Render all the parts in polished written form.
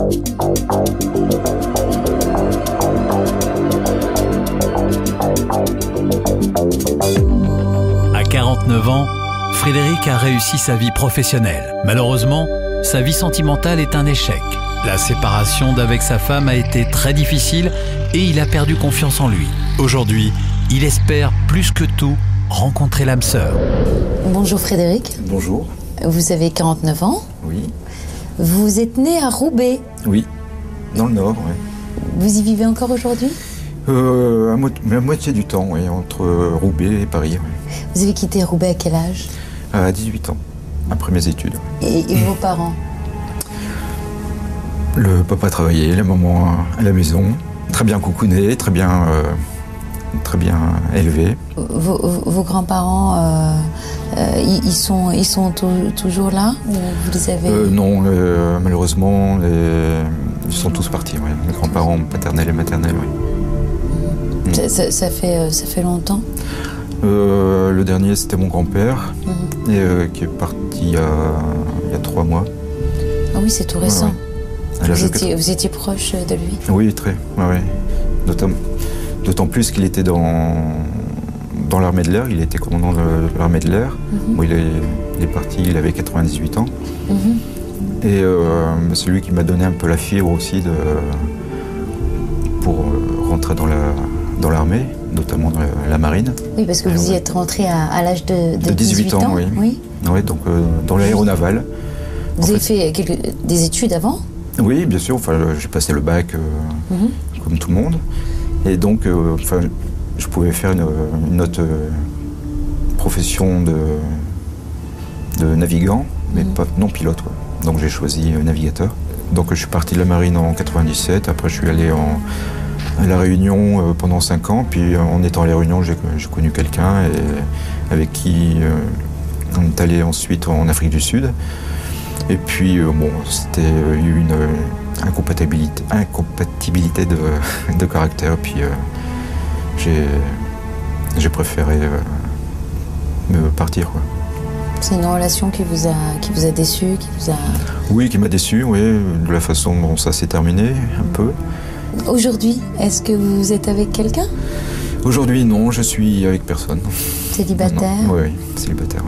À 49 ans, Frédéric a réussi sa vie professionnelle. Malheureusement, sa vie sentimentale est un échec. La séparation d'avec sa femme a été très difficile et il a perdu confiance en lui. Aujourd'hui, il espère plus que tout rencontrer l'âme sœur. Bonjour Frédéric. Bonjour. Vous avez 49 ans. Oui. Vous êtes né à Roubaix. Oui, dans le Nord, oui. Vous y vivez encore aujourd'hui? La moitié du temps, oui, entre Roubaix et Paris. Oui. Vous avez quitté Roubaix à quel âge? À 18 ans, après mes études. Et vos parents? Le papa travaillait, la maman à la maison. Très bien coucouné, très bien élevé. Vos grands-parents, ils sont toujours là ou vous les avez... Non, malheureusement, ils sont tous partis. Oui. Mes grands-parents paternels et maternels, oui. Ça fait longtemps? Le dernier, c'était mon grand-père, qui est parti il y a 3 mois. Ah oui, c'est tout récent. Ouais, ouais. Vous étiez proche de lui? Oui, très. Ouais, ouais. D'autant plus qu'il était dans l'armée de l'air. Il était commandant de l'armée de l'air. Bon, il est parti, il avait 98 ans. Et c'est lui qui m'a donné un peu la fibre aussi pour rentrer dans l'armée, notamment dans la marine. Oui, parce que vous y êtes rentré à l'âge de 18 ans. Oui. Oui. Oui, donc dans l'aéronaval. Vous avez fait des études avant? Oui, bien sûr. Enfin, j'ai passé le bac comme tout le monde. Et donc, je pouvais faire une autre profession de navigant, mais non pilote, quoi. Donc j'ai choisi navigateur. Donc je suis parti de la marine en 97. Après, je suis allé à La Réunion pendant 5 ans. Puis en étant à La Réunion, j'ai connu quelqu'un avec qui on est allé ensuite en Afrique du Sud. Et puis, c'était eu une incompatibilité de caractère. Puis j'ai préféré me partir, quoi. C'est une relation qui vous a déçu, Oui, qui m'a déçu, oui, de la façon dont ça s'est terminé, un peu. Aujourd'hui, est-ce que vous êtes avec quelqu'un? Aujourd'hui, non, je suis avec personne. Célibataire? Non. Oui, célibataire.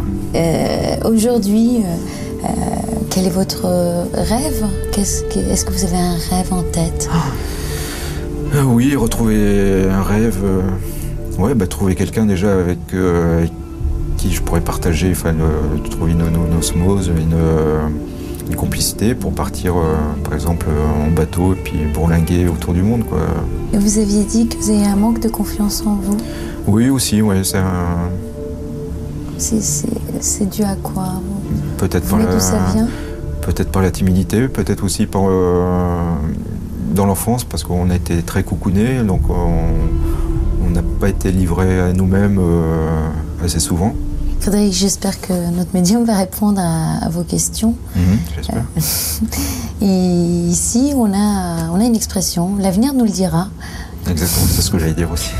Aujourd'hui, quel est votre rêve? Est-ce que vous avez un rêve en tête? Oui, retrouver un rêve. Trouver quelqu'un déjà avec qui je pourrais partager, trouver une osmose, une complicité pour partir, par exemple, en bateau et puis bourlinguer autour du monde, quoi. Et vous aviez dit que vous avez un manque de confiance en vous? Oui, aussi, oui, c'est dû à quoi? Peut-être d'où ça vient? Peut-être par la timidité, peut-être aussi par dans l'enfance, parce qu'on a été très coucounés, donc on n'a pas été livrés à nous-mêmes assez souvent. Frédéric, j'espère que notre médium va répondre à vos questions. J'espère. Et ici, on a une expression, l'avenir nous le dira. Exactement, c'est ce que j'allais dire aussi.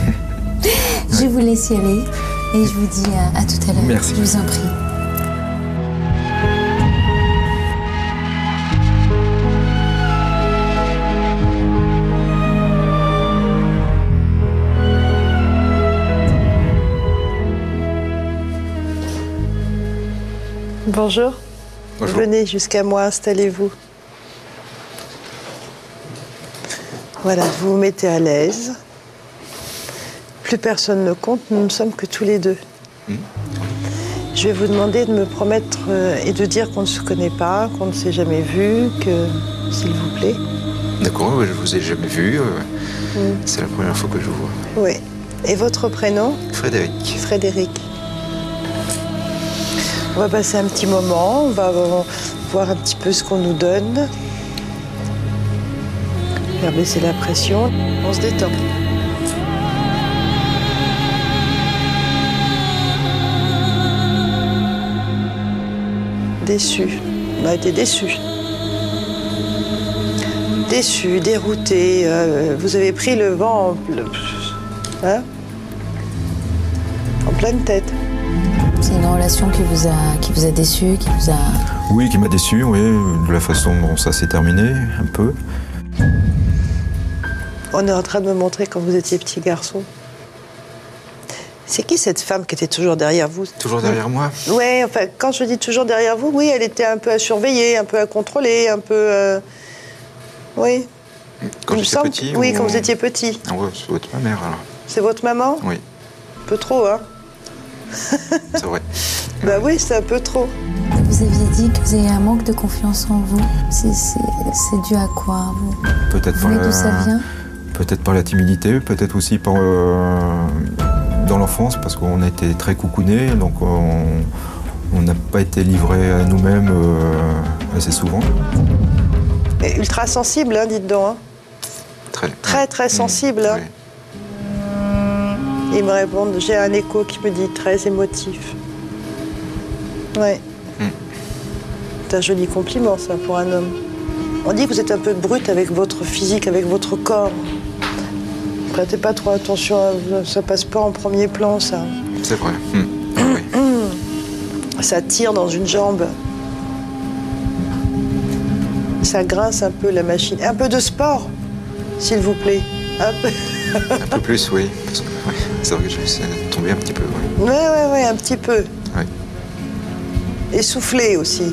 Je vous laisse y aller et je vous dis à tout à l'heure. Merci. Je vous en prie. Bonjour. Bonjour. Venez jusqu'à moi, installez-vous. Voilà, vous vous mettez à l'aise. Plus personne ne compte, nous ne sommes que tous les deux. Je vais vous demander de me promettre et de dire qu'on ne se connaît pas, qu'on ne s'est jamais vu, s'il vous plaît. D'accord, je vous ai jamais vu. C'est la première fois que je vous vois. Oui. Et votre prénom? Frédéric. Frédéric. On va passer un petit moment, on va voir un petit peu ce qu'on nous donne. Faire baisser la pression, on se détend. Déçu, on a été déçus. Déçus, déroutés, vous avez pris le vent en pleine tête. C'est une relation qui vous a déçu, qui vous a... Oui, qui m'a déçu, oui, de la façon dont ça s'est terminé, un peu. On est en train de me montrer quand vous étiez petit garçon. C'est qui cette femme qui était toujours derrière vous? Toujours derrière moi? Oui, enfin, quand je dis toujours derrière vous, oui, elle était un peu à surveiller, un peu à contrôler, un peu... Oui. Quand j'étais petit? Oui, quand vous étiez petit. Ah ouais, c'est votre mère, alors. C'est votre maman? Oui. Un peu trop, hein? C'est vrai. Bah oui, c'est un peu trop. Vous aviez dit que vous avez un manque de confiance en vous. C'est dû à quoi, vous? Peut-être Vous savez d'où ça vient? Peut-être par la timidité, peut-être aussi par... dans l'enfance, parce qu'on a été très coucounés, donc on n'a pas été livrés à nous-mêmes assez souvent. Et ultra sensible, hein, dites donc. Hein. Très sensible. Hein. Oui. Ils me répondent, j'ai un écho qui me dit très émotif. Ouais. C'est un joli compliment, ça, pour un homme. On dit que vous êtes un peu brute avec votre physique, avec votre corps. Prêtez pas trop attention, ça passe pas en premier plan, ça. C'est vrai. Ça tire dans une jambe. Ça grince un peu, la machine. Un peu de sport, s'il vous plaît. Un peu. Un peu plus, oui. Parce que, ouais, c'est vrai que je me suis tombé un petit peu. Ouais, un petit peu. Ouais. Essoufflé aussi.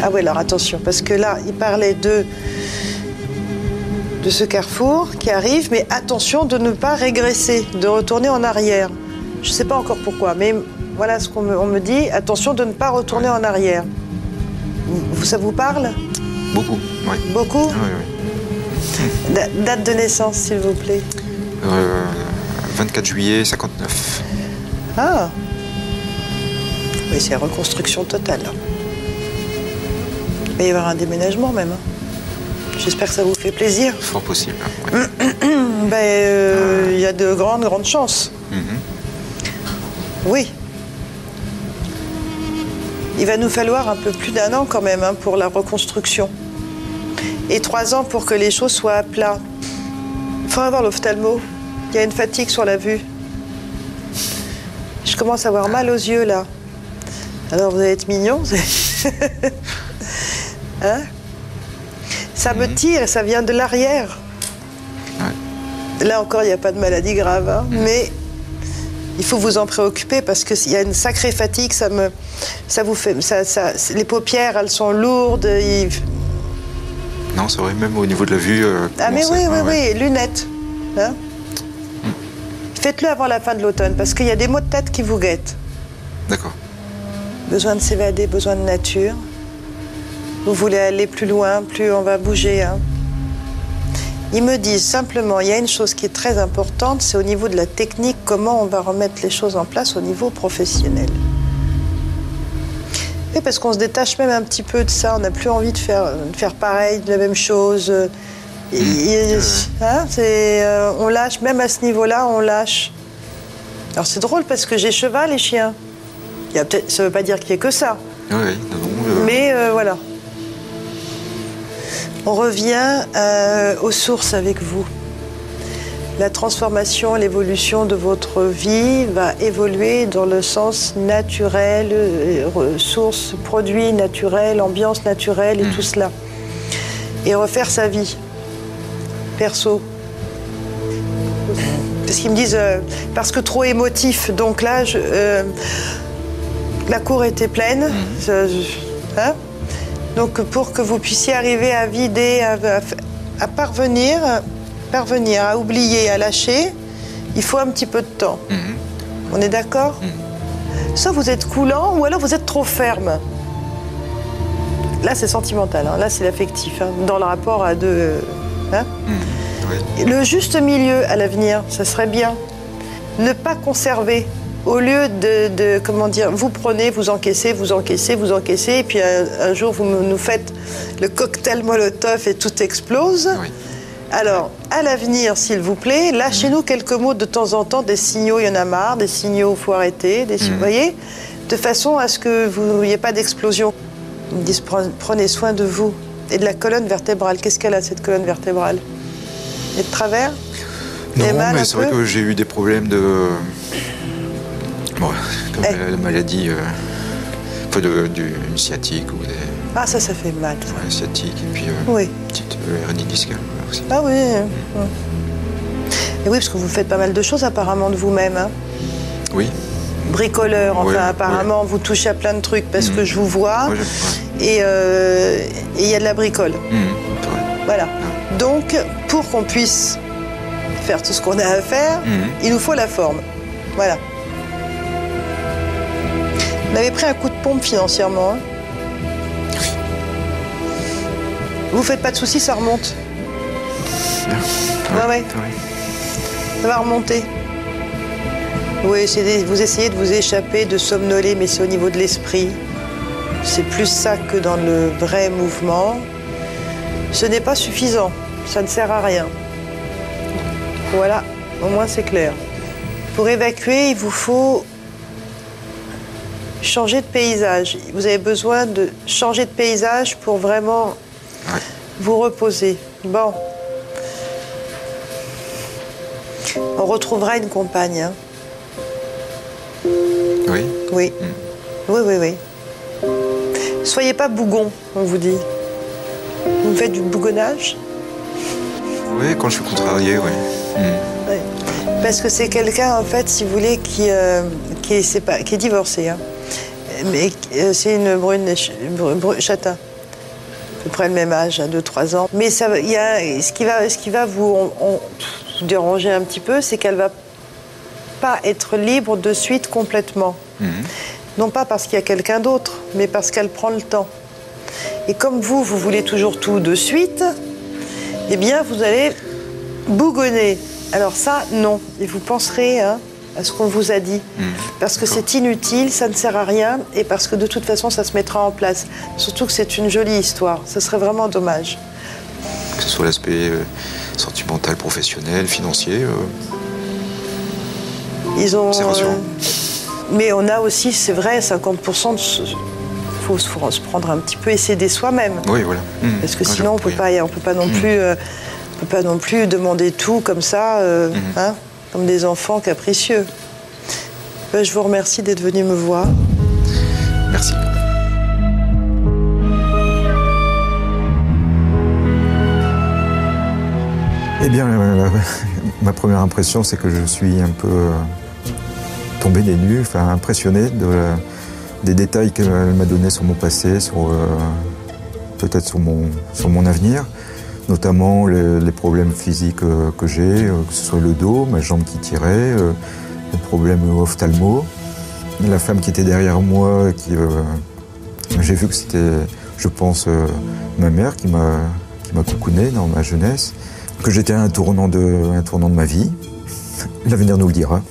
Ah ouais, alors attention, parce que là, il parlait de ce carrefour qui arrive, mais attention de ne pas régresser, de retourner en arrière. Je ne sais pas encore pourquoi, mais voilà ce qu'on me dit, attention de ne pas retourner en arrière. Ça vous parle? Beaucoup, oui. Beaucoup? Oui. Date de naissance, s'il vous plaît. 24 juillet 59. Ah! Oui, c'est la reconstruction totale. Il va y avoir un déménagement même. J'espère que ça vous fait plaisir. Fort possible. Ouais. Il y a de grandes chances. Oui. Il va nous falloir un peu plus d'1 an quand même pour la reconstruction. Et 3 ans pour que les choses soient à plat. Il faudra voir l'ophtalmo. Il y a une fatigue sur la vue. Je commence à avoir mal aux yeux là. Alors vous allez être mignon. Hein? Ça me tire et ça vient de l'arrière. Ouais. Là encore, il n'y a pas de maladie grave, hein, mais il faut vous en préoccuper parce qu'il y a une sacrée fatigue. Ça vous fait, les paupières, elles sont lourdes. Non, c'est vrai, même au niveau de la vue. Ah mais oui, lunettes. Hein? Faites-le avant la fin de l'automne parce qu'il y a des maux de tête qui vous guettent. D'accord. Besoin de s'évader, besoin de nature. Vous voulez aller plus loin, plus on va bouger. Hein. Ils me disent simplement, il y a une chose qui est très importante, c'est au niveau de la technique, comment on va remettre les choses en place au niveau professionnel. Et parce qu'on se détache même un petit peu de ça, on n'a plus envie de faire pareil, de la même chose. Hein, on lâche, même à ce niveau-là, on lâche. Alors c'est drôle parce que j'ai cheval et chien. Ça ne veut pas dire qu'il n'y ait que ça. Oui, mais voilà. On revient aux sources avec vous. La transformation, l'évolution de votre vie va évoluer dans le sens naturel, ressources, produits naturels, ambiance naturelle et tout cela. Et refaire sa vie, perso. Parce qu'ils me disent, parce que trop émotif, donc là, la cour était pleine. Hein? Donc pour que vous puissiez arriver à vider, à parvenir à oublier, à lâcher, il faut un petit peu de temps. On est d'accord? Soit vous êtes coulant, ou alors vous êtes trop ferme. Là, c'est sentimental, hein. Là, c'est l'affectif, hein, dans le rapport à deux... Hein? Oui. Le juste milieu à l'avenir, ça serait bien. Ne pas conserver. Au lieu de comment dire, vous prenez, vous encaissez, et puis un jour, vous nous faites le cocktail Molotov et tout explose. Oui. Alors, à l'avenir, s'il vous plaît, lâchez-nous quelques mots de temps en temps, des signaux, il y en a marre, des signaux, il faut arrêter, vous voyez, de façon à ce que vous n'ayez pas d'explosion. Ils me disent, prenez soin de vous et de la colonne vertébrale. Qu'est-ce qu'elle a, cette colonne vertébrale? Et de travers? Non, mais c'est vrai que j'ai eu des problèmes Bon, comme la maladie d'une sciatique ou des... Ah, ça fait mal. Ça. Ouais, sciatique et puis oui. petite hernie discale aussi. Ah oui. Et oui, parce que vous faites pas mal de choses apparemment de vous-même. Hein. Oui. Bricoleur, enfin apparemment vous touchez à plein de trucs parce que je vous vois. Et il y a de la bricole. Voilà. Donc, pour qu'on puisse faire tout ce qu'on a à faire, il nous faut la forme. Voilà. Vous avez pris un coup de pompe financièrement. Hein. Vous faites pas de soucis, ça remonte. Ouais. Ça va remonter. Vous essayez de vous échapper, de somnoler, mais c'est au niveau de l'esprit. C'est plus ça que dans le vrai mouvement. Ce n'est pas suffisant. Ça ne sert à rien. Voilà, au moins c'est clair. Pour évacuer, il vous faut changer de paysage. Vous avez besoin de changer de paysage pour vraiment vous reposer. Bon. On retrouvera une compagne. Hein. Oui. Oui. Oui. Soyez pas bougon, on vous dit. Vous faites du bougonnage? Oui, quand je suis contrarié, oui. Oui. Parce que c'est quelqu'un, en fait, si vous voulez, qui est divorcé. Hein. Mais c'est une brune châtain. À peu près le même âge, 2-3 ans. Mais ce qui va vous déranger un petit peu, c'est qu'elle va pas être libre de suite complètement. Non pas parce qu'il y a quelqu'un d'autre, mais parce qu'elle prend le temps. Et comme vous voulez toujours tout de suite, eh bien, vous allez bougonner. Alors ça, non. Et vous penserez à ce qu'on vous a dit. Parce que c'est inutile, ça ne sert à rien, et parce que de toute façon, ça se mettra en place. Surtout que c'est une jolie histoire. Ce serait vraiment dommage. Que ce soit l'aspect sentimental, professionnel, financier, c'est rassurant. Mais on a aussi, c'est vrai, 50% de... faut se prendre un petit peu et s'aider soi-même. Oui, voilà. Parce que sinon, on peut pas non plus demander tout comme ça, comme des enfants capricieux. Je vous remercie d'être venu me voir. Merci. Eh bien, ma première impression, c'est que je suis un peu tombé des nues, impressionné des détails qu'elle m'a donnés sur mon passé, peut-être sur mon avenir, notamment les problèmes physiques que j'ai, que ce soit le dos, ma jambe qui tirait, les problèmes ophtalmo. La femme qui était derrière moi, j'ai vu que c'était, je pense, ma mère qui m'a coucouné dans ma jeunesse, que j'étais à un tournant de ma vie. L'avenir nous le dira.